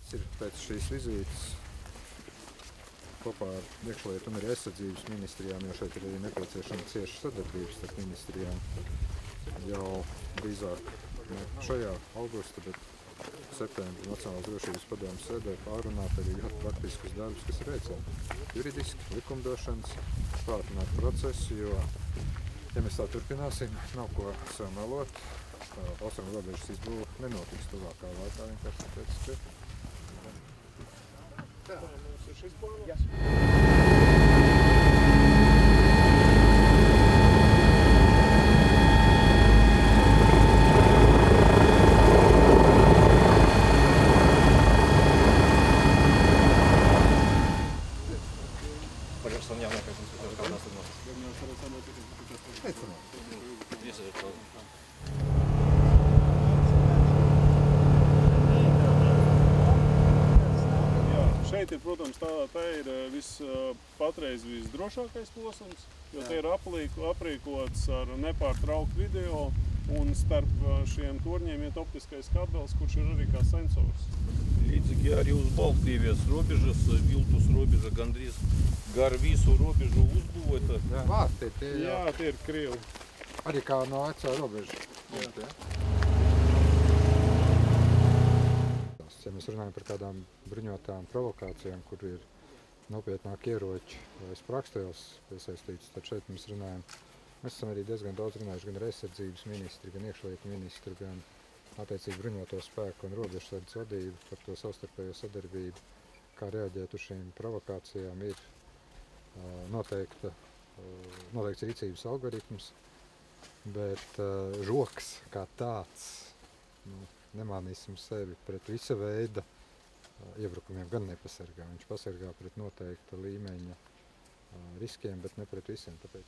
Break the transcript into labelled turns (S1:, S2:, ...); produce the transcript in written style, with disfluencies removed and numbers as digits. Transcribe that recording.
S1: mērķis ir pēc šīs vizītes kopā ar iekšlietu un arī aizsardzības ministrijām, jo šeit ir arī nepieciešama cieša sadarbības starp ministrijām. Jau drīzāk šajā augusta, bet septembrī Nacionālās drošības padomes sēdē pārunāt arī ļoti praktiskus darbus, kas ir veicami juridiski, likumdošanas, pātrināt procesu, jo, ja mēs tā turpināsim, nav ko sev melot. Austrumu robežas izbūve nenotiks tuvākā laikā, vienkārši tāpēc, ka...
S2: Tā, mums ir šis plāns?
S3: Пожалуйста, у меня на каком-то у нас
S2: Šeit ir, protams, tā ir patreiz visdrošākais posms, jo te ir aprīkots ar nepārtrauktu video un starp šiem torņiem iet optiskais kabels, kurš ir arī kā sensors.
S4: Līdzīgi arī uz Baltkrievijas robežas, viltus robeža gandrīz gar visu robežu uzbūvēta.
S2: Jā, tie ir Krievi.
S1: Arī kā no vecā robeža. Ja mēs runājam par kādām bruņotām provokācijām, kur ir nopietnāk ieroči vai sprākstēls piesaistīts, tad šeit mēs runājam. Mēs esam arī diezgan daudz runājuši gan ar aizsardzības ministri, gan iekšlietu ministru, gan attiecīgi bruņoto spēku un robežsardzes vadību par to savstarpējo sadarbību, kā reaģēt uz šīm provokācijām. Ir noteikts rīcības algoritms, bet žoks kā tāds, nemānīsim sevi pret visa veida iebrukumiem gan nepasargā. Viņš pasargā pret noteikta līmeņa riskiem, bet ne pret visiem. Tāpēc